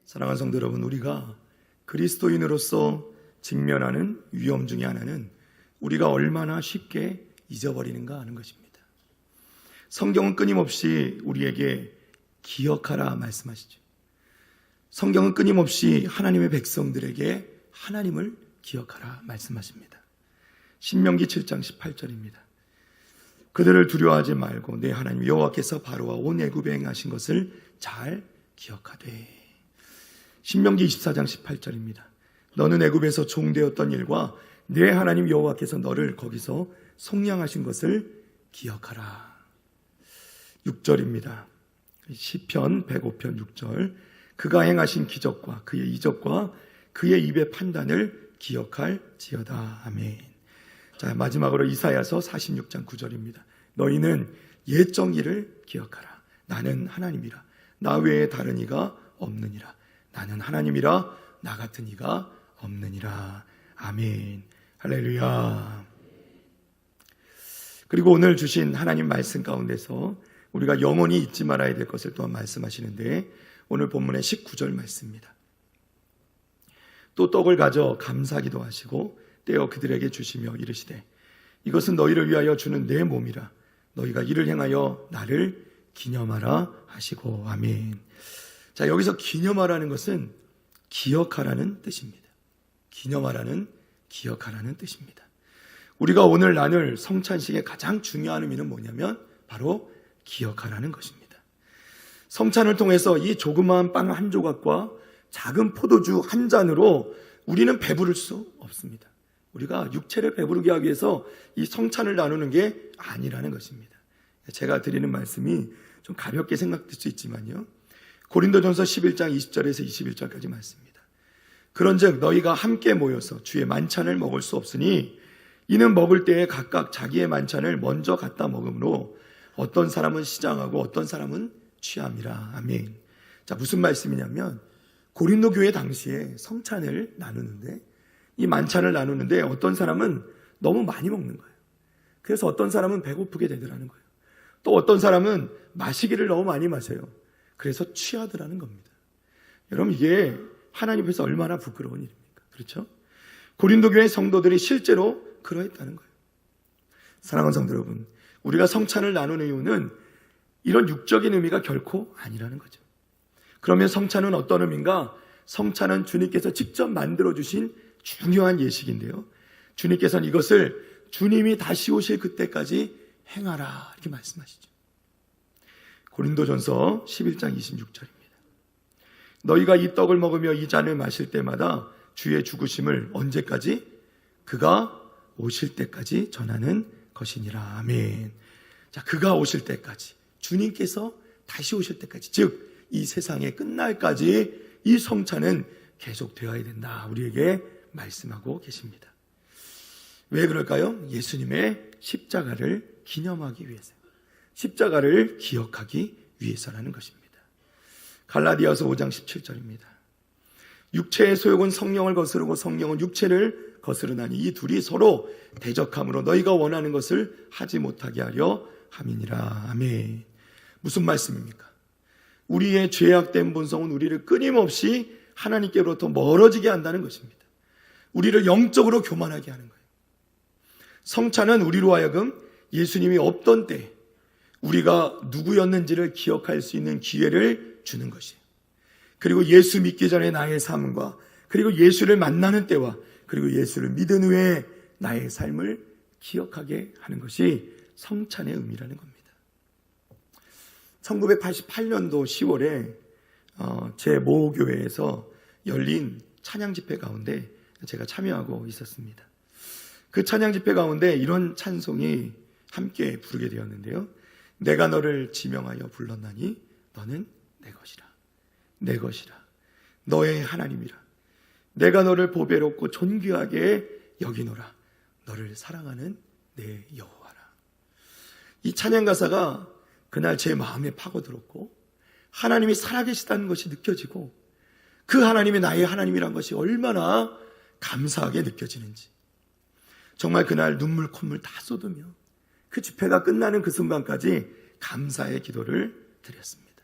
사랑하는 성도 여러분, 우리가 그리스도인으로서 직면하는 위험 중에 하나는 우리가 얼마나 쉽게 잊어버리는가 하는 것입니다. 성경은 끊임없이 우리에게 기억하라 말씀하시죠. 성경은 끊임없이 하나님의 백성들에게 하나님을 기억하라 말씀하십니다. 신명기 7장 18절입니다. 그들을 두려워하지 말고 내 하나님 여호와께서 바로와 온 애굽에 행하신 것을 잘 기억하되. 신명기 24장 18절입니다. 너는 애굽에서 종되었던 일과 내 하나님 여호와께서 너를 거기서 속량하신 것을 기억하라. 6절입니다. 시편 105편 6절. 그가 행하신 기적과 그의 이적과 그의 입의 판단을 기억할지어다. 아멘. 자, 마지막으로 이사야서 46장 9절입니다. 너희는 옛 정의를 기억하라. 나는 하나님이라. 나 외에 다른 이가 없느니라. 나는 하나님이라. 나 같은 이가 없느니라. 아멘. 할렐루야. 그리고 오늘 주신 하나님 말씀 가운데서 우리가 영원히 잊지 말아야 될 것을 또한 말씀하시는데, 오늘 본문의 19절 말씀입니다. 또 떡을 가져 감사기도 하시고 떼어 그들에게 주시며 이르시되 이것은 너희를 위하여 주는 내 몸이라. 너희가 이를 행하여 나를 기념하라 하시고. 아멘. 자, 여기서 기념하라는 것은 기억하라는 뜻입니다. 기념하라는, 기억하라는 뜻입니다. 우리가 오늘 나눌 성찬식의 가장 중요한 의미는 뭐냐면 바로 기억하라는 것입니다. 성찬을 통해서 이 조그마한 빵 한 조각과 작은 포도주 한 잔으로 우리는 배부를 수 없습니다. 우리가 육체를 배부르게 하기 위해서 이 성찬을 나누는 게 아니라는 것입니다. 제가 드리는 말씀이 좀 가볍게 생각될 수 있지만요, 고린도전서 11장 20절에서 21절까지 말씀입니다. 그런즉 너희가 함께 모여서 주의 만찬을 먹을 수 없으니 이는 먹을 때에 각각 자기의 만찬을 먼저 갖다 먹으므로 어떤 사람은 시장하고 어떤 사람은 취함이라. 아멘. 자, 무슨 말씀이냐면 고린도 교회 당시에 성찬을 나누는데, 이 만찬을 나누는데 어떤 사람은 너무 많이 먹는 거예요. 그래서 어떤 사람은 배고프게 되더라는 거예요. 또 어떤 사람은 마시기를 너무 많이 마셔요. 그래서 취하더라는 겁니다. 여러분, 이게 하나님 앞에서 얼마나 부끄러운 일입니까? 그렇죠? 고린도 교회 성도들이 실제로 그러했다는 거예요. 사랑하는 성도 여러분, 우리가 성찬을 나누는 이유는 이런 육적인 의미가 결코 아니라는 거죠. 그러면 성찬은 어떤 의미인가? 성찬은 주님께서 직접 만들어주신 중요한 예식인데요, 주님께서는 이것을 주님이 다시 오실 그때까지 행하라 이렇게 말씀하시죠. 고린도전서 11장 26절입니다. 너희가 이 떡을 먹으며 이 잔을 마실 때마다 주의 죽으심을 언제까지? 그가 오실 때까지 전하는 것이니라. 아멘. 자, 그가 오실 때까지, 주님께서 다시 오실 때까지, 즉 이 세상의 끝날까지 이 성찬은 계속되어야 된다, 우리에게 말씀하고 계십니다. 왜 그럴까요? 예수님의 십자가를 기념하기 위해서, 십자가를 기억하기 위해서라는 것입니다. 갈라디아서 5장 17절입니다. 육체의 소욕은 성령을 거스르고 성령은 육체를 거스르나니 이 둘이 서로 대적함으로 너희가 원하는 것을 하지 못하게 하려 함이니라. 아멘. 무슨 말씀입니까? 우리의 죄악된 본성은 우리를 끊임없이 하나님께로부터 멀어지게 한다는 것입니다. 우리를 영적으로 교만하게 하는 거예요. 성찬은 우리로 하여금 예수님이 없던 때 우리가 누구였는지를 기억할 수 있는 기회를 주는 것이에요. 그리고 예수 믿기 전에 나의 삶과, 그리고 예수를 만나는 때와, 그리고 예수를 믿은 후에 나의 삶을 기억하게 하는 것이 성찬의 의미라는 겁니다. 1988년도 10월에 제 모교회에서 열린 찬양 집회 가운데 제가 참여하고 있었습니다. 그 찬양 집회 가운데 이런 찬송이 함께 부르게 되었는데요, 내가 너를 지명하여 불렀나니 너는 내 것이라. 내 것이라. 너의 하나님이라. 내가 너를 보배롭고 존귀하게 여기노라. 너를 사랑하는 내 여호와라. 이 찬양 가사가 그날 제 마음에 파고들었고, 하나님이 살아계시다는 것이 느껴지고, 그 하나님이 나의 하나님이란 것이 얼마나 감사하게 느껴지는지, 정말 그날 눈물 콧물 다 쏟으며 그 집회가 끝나는 그 순간까지 감사의 기도를 드렸습니다.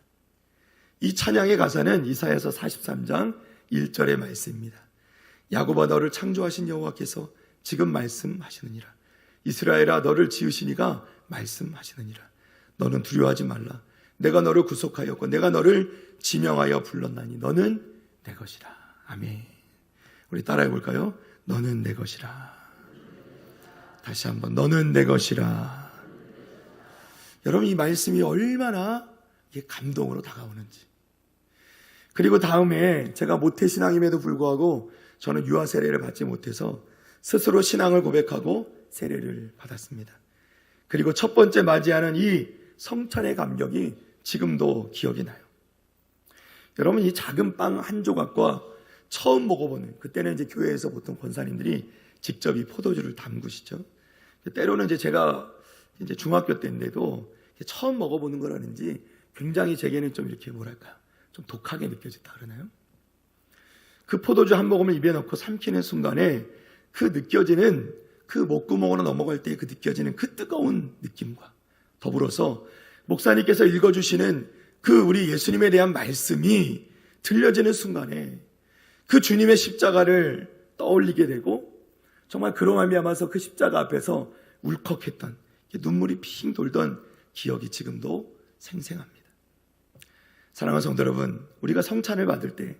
이 찬양의 가사는 이사야서 43장 1절의 말씀입니다. 야곱아 너를 창조하신 여호와께서 지금 말씀하시느니라. 이스라엘아 너를 지으시니가 말씀하시느니라. 너는 두려워하지 말라. 내가 너를 구속하였고 내가 너를 지명하여 불렀나니 너는 내 것이라. 아멘. 우리 따라해 볼까요? 너는 내 것이라. 다시 한번 너는 내 것이라. 여러분 이 말씀이 얼마나 감동으로 다가오는지. 그리고 다음에 제가 모태신앙임에도 불구하고 저는 유아 세례를 받지 못해서 스스로 신앙을 고백하고 세례를 받았습니다. 그리고 첫 번째 맞이하는 이 성찬의 감격이 지금도 기억이 나요. 여러분 이 작은 빵 한 조각과 처음 먹어보는, 그때는 이제 교회에서 보통 권사님들이 직접 이 포도주를 담그시죠. 때로는 이제 제가 이제 중학교 때인데도 처음 먹어보는 거라는지 굉장히 제게는 좀 이렇게 뭐랄까 좀 독하게 느껴졌다 그러나요? 그 포도주 한 모금을 입에 넣고 삼키는 순간에 그 느껴지는 그 목구멍으로 넘어갈 때 그 느껴지는 그 뜨거운 느낌과 더불어서 목사님께서 읽어주시는 그 우리 예수님에 대한 말씀이 들려지는 순간에 그 주님의 십자가를 떠올리게 되고 정말 그로 말미암아서 그 십자가 앞에서 울컥했던 눈물이 핑 돌던 기억이 지금도 생생합니다. 사랑하는 성도 여러분, 우리가 성찬을 받을 때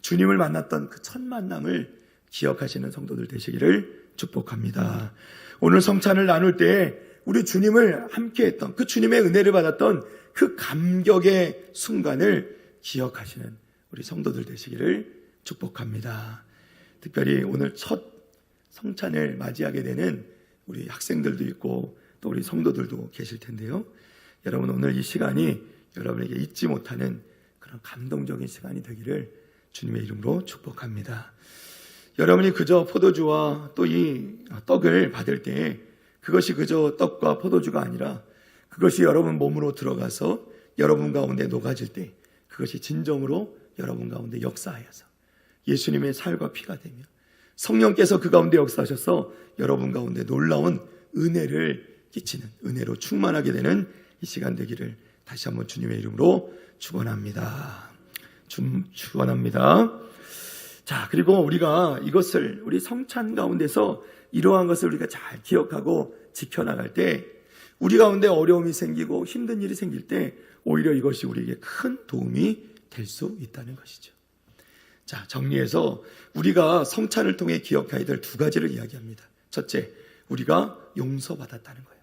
주님을 만났던 그 첫 만남을 기억하시는 성도들 되시기를 축복합니다. 오늘 성찬을 나눌 때 우리 주님을 함께했던 그 주님의 은혜를 받았던 그 감격의 순간을 기억하시는 우리 성도들 되시기를 축복합니다. 특별히 오늘 첫 성찬을 맞이하게 되는 우리 학생들도 있고 또 우리 성도들도 계실 텐데요. 여러분 오늘 이 시간이 여러분에게 잊지 못하는 그런 감동적인 시간이 되기를 주님의 이름으로 축복합니다. 여러분이 그저 포도주와 또 이 떡을 받을 때 그것이 그저 떡과 포도주가 아니라 그것이 여러분 몸으로 들어가서 여러분 가운데 녹아질 때 그것이 진정으로 여러분 가운데 역사하여서 예수님의 살과 피가 되며 성령께서 그 가운데 역사하셔서 여러분 가운데 놀라운 은혜를 끼치는, 은혜로 충만하게 되는 이 시간 되기를 다시 한번 주님의 이름으로 축원합니다. 축원합니다. 자, 그리고 우리가 이것을 우리 성찬 가운데서 이러한 것을 우리가 잘 기억하고 지켜나갈 때 우리 가운데 어려움이 생기고 힘든 일이 생길 때 오히려 이것이 우리에게 큰 도움이 될 수 있다는 것이죠. 자, 정리해서 우리가 성찬을 통해 기억해야 될 두 가지를 이야기합니다. 첫째, 우리가 용서받았다는 거예요.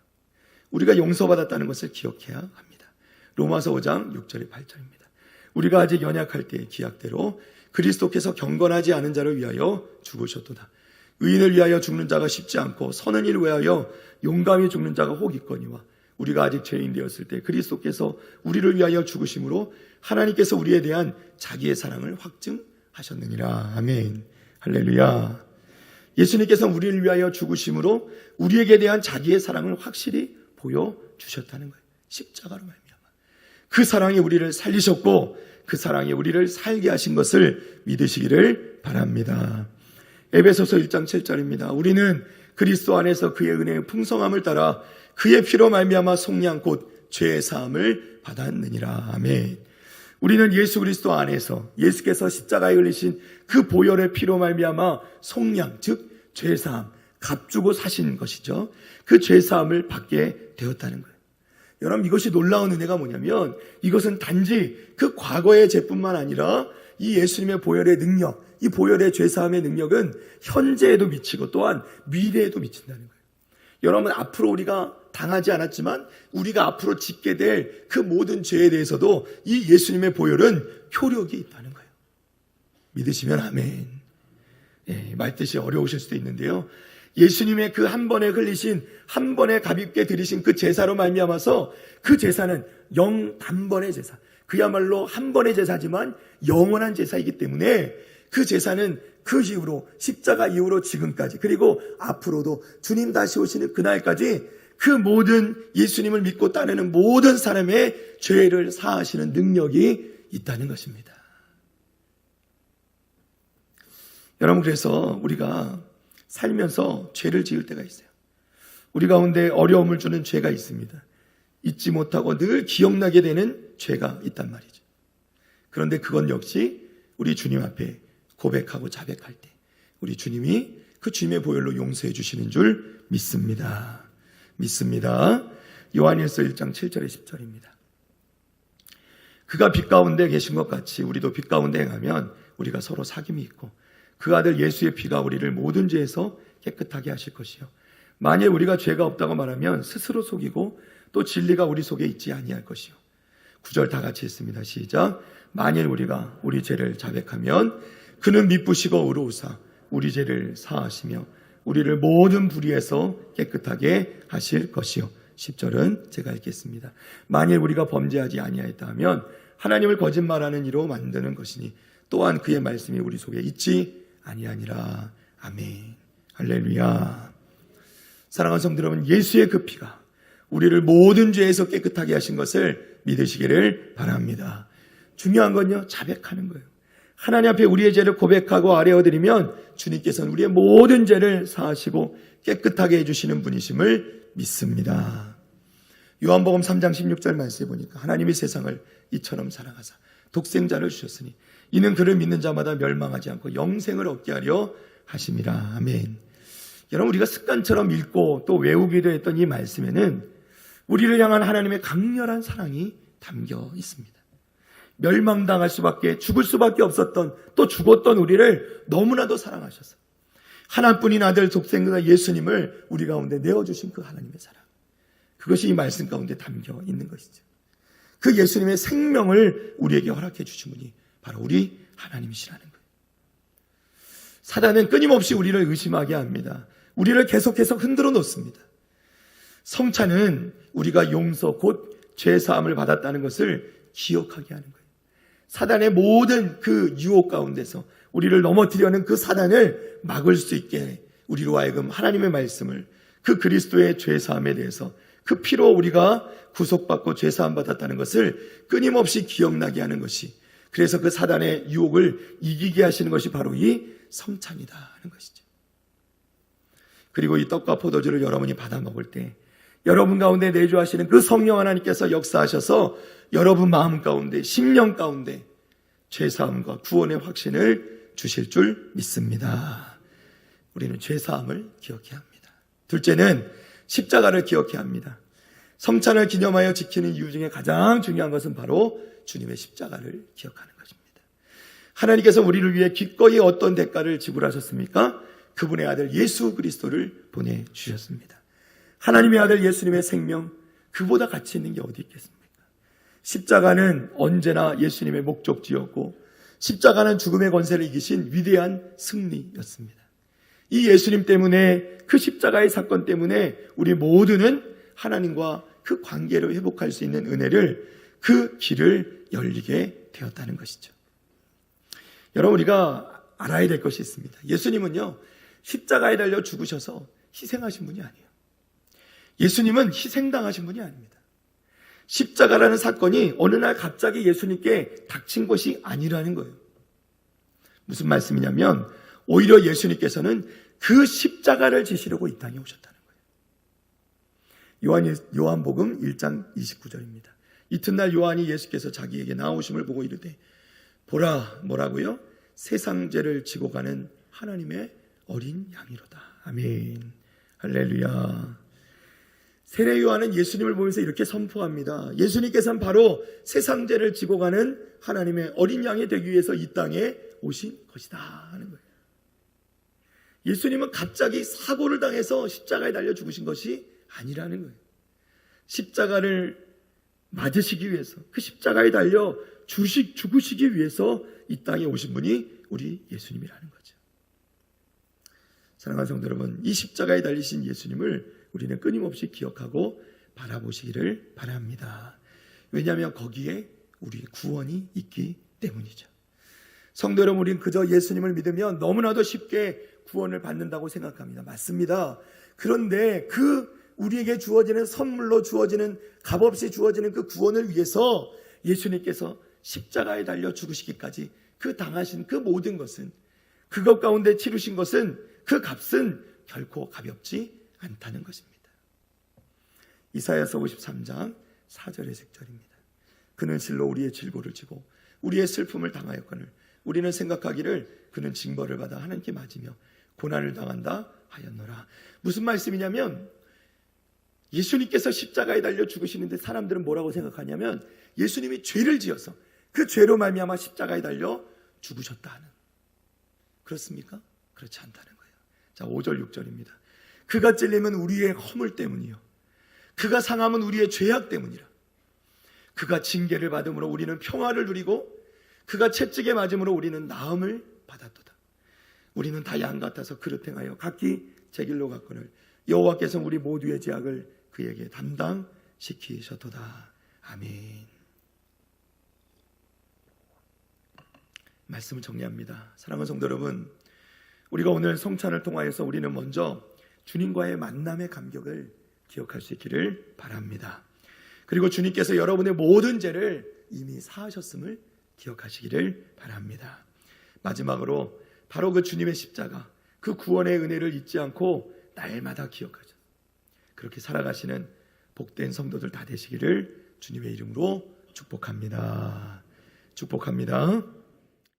우리가 용서받았다는 것을 기억해야 합니다. 로마서 5장 6절에 8절입니다. 우리가 아직 연약할 때의 기약대로 그리스도께서 경건하지 않은 자를 위하여 죽으셨도다. 의인을 위하여 죽는 자가 쉽지 않고 선한 일을 위하여 용감히 죽는 자가 혹 있거니와 우리가 아직 죄인 되었을 때 그리스도께서 우리를 위하여 죽으심으로 하나님께서 우리에 대한 자기의 사랑을 확증하셨느니라. 아멘. 할렐루야. 예수님께서 우리를 위하여 죽으심으로 우리에게 대한 자기의 사랑을 확실히 보여주셨다는 거예요. 십자가로 말미암아 그 사랑이 우리를 살리셨고 그 사랑이 우리를 살게 하신 것을 믿으시기를 바랍니다. 에베소서 1장 7절입니다. 우리는 그리스도 안에서 그의 은혜의 풍성함을 따라 그의 피로 말미암아 속량 곧 죄의 사함을 받았느니라. 아멘. 우리는 예수 그리스도 안에서 예수께서 십자가에 흘리신 그 보혈의 피로 말미암아 속량, 즉 죄 사함, 값주고 사신 것이죠. 그 죄 사함을 받게 되었다는 거예요. 여러분 이것이 놀라운 은혜가 뭐냐면 이것은 단지 그 과거의 죄뿐만 아니라 이 예수님의 보혈의 능력, 이 보혈의 죄 사함의 능력은 현재에도 미치고 또한 미래에도 미친다는 거예요. 여러분 앞으로 우리가 당하지 않았지만 우리가 앞으로 짓게 될 그 모든 죄에 대해서도 이 예수님의 보혈은 효력이 있다는 거예요. 믿으시면 아멘. 예, 말뜻이 어려우실 수도 있는데요. 예수님의 그 한 번에 흘리신 한 번에 값있게 드리신 그 제사로 말미암아서 그 제사는 영단번의 제사, 그야말로 한 번의 제사지만 영원한 제사이기 때문에 그 제사는 그 이후로 십자가 이후로 지금까지 그리고 앞으로도 주님 다시 오시는 그날까지 그 모든 예수님을 믿고 따르는 모든 사람의 죄를 사하시는 능력이 있다는 것입니다. 여러분 그래서 우리가 살면서 죄를 지을 때가 있어요. 우리 가운데 어려움을 주는 죄가 있습니다. 잊지 못하고 늘 기억나게 되는 죄가 있단 말이죠. 그런데 그건 역시 우리 주님 앞에 고백하고 자백할 때 우리 주님이 그 주님의 보혈로 용서해 주시는 줄 믿습니다. 요한일서 1장 7절에 10절입니다. 그가 빛 가운데 계신 것 같이 우리도 빛 가운데 행하면 우리가 서로 사귐이 있고 그 아들 예수의 피가 우리를 모든 죄에서 깨끗하게 하실 것이요 만일 우리가 죄가 없다고 말하면 스스로 속이고 또 진리가 우리 속에 있지 아니할 것이요 9절 다 같이 했습니다. 시작. 만일 우리가 우리 죄를 자백하면 그는 미쁘시고 의로우사 우리 죄를 사하시며 우리를 모든 불의에서 깨끗하게 하실 것이요 10절은 제가 읽겠습니다. 만일 우리가 범죄하지 아니하였다 하면 하나님을 거짓말하는 이로 만드는 것이니 또한 그의 말씀이 우리 속에 있지 아니하니라. 아멘. 할렐루야. 사랑하는 성도 여러분, 예수의 그 피가 우리를 모든 죄에서 깨끗하게 하신 것을 믿으시기를 바랍니다. 중요한 건요, 자백하는 거예요. 하나님 앞에 우리의 죄를 고백하고 아뢰어드리면 주님께서는 우리의 모든 죄를 사하시고 깨끗하게 해주시는 분이심을 믿습니다. 요한복음 3장 16절 말씀에 보니까 하나님이 세상을 이처럼 사랑하사 독생자를 주셨으니 이는 그를 믿는 자마다 멸망하지 않고 영생을 얻게 하려 하심이라. 아멘. 여러분, 우리가 습관처럼 읽고 또 외우기도 했던 이 말씀에는 우리를 향한 하나님의 강렬한 사랑이 담겨 있습니다. 멸망당할 수밖에, 죽을 수밖에 없었던, 또 죽었던 우리를 너무나도 사랑하셔서 하나뿐인 아들 독생자 예수님을 우리 가운데 내어주신 그 하나님의 사랑, 그것이 이 말씀 가운데 담겨 있는 것이죠. 그 예수님의 생명을 우리에게 허락해 주신 분이 바로 우리 하나님이시라는 거예요. 사단은 끊임없이 우리를 의심하게 합니다. 우리를 계속해서 흔들어 놓습니다. 성찬은 우리가 용서 곧 죄사함을 받았다는 것을 기억하게 하는 거예요. 사단의 모든 그 유혹 가운데서 우리를 넘어뜨려는 그 사단을 막을 수 있게 우리로 하여금 하나님의 말씀을, 그 그리스도의 죄사함에 대해서 그 피로 우리가 구속받고 죄사함 받았다는 것을 끊임없이 기억나게 하는 것이, 그래서 그 사단의 유혹을 이기게 하시는 것이 바로 이 성찬이다 하는 것이죠. 그리고 이 떡과 포도주를 여러분이 받아 먹을 때 여러분 가운데 내주하시는 그 성령 하나님께서 역사하셔서 여러분 마음 가운데, 심령 가운데 죄사함과 구원의 확신을 주실 줄 믿습니다. 우리는 죄사함을 기억해야 합니다. 둘째는 십자가를 기억해야 합니다. 성찬을 기념하여 지키는 이유 중에 가장 중요한 것은 바로 주님의 십자가를 기억하는 것입니다. 하나님께서 우리를 위해 기꺼이 어떤 대가를 지불하셨습니까? 그분의 아들 예수 그리스도를 보내주셨습니다. 하나님의 아들 예수님의 생명, 그보다 가치 있는 게 어디 있겠습니까? 십자가는 언제나 예수님의 목적지였고 십자가는 죽음의 권세를 이기신 위대한 승리였습니다. 이 예수님 때문에, 그 십자가의 사건 때문에 우리 모두는 하나님과 그 관계를 회복할 수 있는 은혜를, 그 길을 열리게 되었다는 것이죠. 여러분, 우리가 알아야 될 것이 있습니다. 예수님은요, 십자가에 달려 죽으셔서 희생하신 분이 아니에요. 예수님은 희생당하신 분이 아닙니다. 십자가라는 사건이 어느 날 갑자기 예수님께 닥친 것이 아니라는 거예요. 무슨 말씀이냐면 오히려 예수님께서는 그 십자가를 지시려고 이 땅에 오셨다는 거예요. 요한복음 1장 29절입니다. 이튿날 요한이 예수께서 자기에게 나오심을 보고 이르되 보라, 뭐라고요? 세상 죄를 지고 가는 하나님의 어린 양이로다. 아멘. 할렐루야. 세례 요한은 예수님을 보면서 이렇게 선포합니다. 예수님께서는 바로 세상 죄를 지고 가는 하나님의 어린 양이 되기 위해서 이 땅에 오신 것이다 하는 거예요. 예수님은 갑자기 사고를 당해서 십자가에 달려 죽으신 것이 아니라는 거예요. 십자가를 맞으시기 위해서, 그 십자가에 달려 죽으시기 위해서 이 땅에 오신 분이 우리 예수님이라는 거죠. 사랑하는 성도 여러분, 이 십자가에 달리신 예수님을 우리는 끊임없이 기억하고 바라보시기를 바랍니다. 왜냐하면 거기에 우리의 구원이 있기 때문이죠. 성도 여러분, 우리는 그저 예수님을 믿으면 너무나도 쉽게 구원을 받는다고 생각합니다. 맞습니다. 그런데 그 우리에게 주어지는 선물로 주어지는, 값없이 주어지는 그 구원을 위해서 예수님께서 십자가에 달려 죽으시기까지 그 당하신 그 모든 것은, 그것 가운데 치르신 것은, 그 값은 결코 가볍지 않다는 것입니다. 이사야서 53장 4절의 색절입니다. 그는 실로 우리의 질고를 지고 우리의 슬픔을 당하였거늘 우리는 생각하기를 그는 징벌을 받아 하나님께 맞으며 고난을 당한다 하였노라. 무슨 말씀이냐면 예수님께서 십자가에 달려 죽으시는데 사람들은 뭐라고 생각하냐면 예수님이 죄를 지어서 그 죄로 말미암아 십자가에 달려 죽으셨다 하는. 그렇습니까? 그렇지 않다는 거예요. 자, 5절 6절입니다. 그가 찔림은 우리의 허물 때문이요 그가 상함은 우리의 죄악 때문이라. 그가 징계를 받음으로 우리는 평화를 누리고 그가 채찍에 맞음으로 우리는 나음을 받았도다. 우리는 다 양 같아서 그릇 행하여 각기 제 길로 갔거늘 여호와께서 우리 모두의 죄악을 그에게 담당시키셨도다. 아멘. 말씀을 정리합니다. 사랑하는 성도 여러분, 우리가 오늘 성찬을 통하여서 우리는 먼저 주님과의 만남의 감격을 기억할 수 있기를 바랍니다. 그리고 주님께서 여러분의 모든 죄를 이미 사하셨음을 기억하시기를 바랍니다. 마지막으로 바로 그 주님의 십자가, 그 구원의 은혜를 잊지 않고 날마다 기억하죠. 그렇게 살아가시는 복된 성도들 다 되시기를 주님의 이름으로 축복합니다. 축복합니다.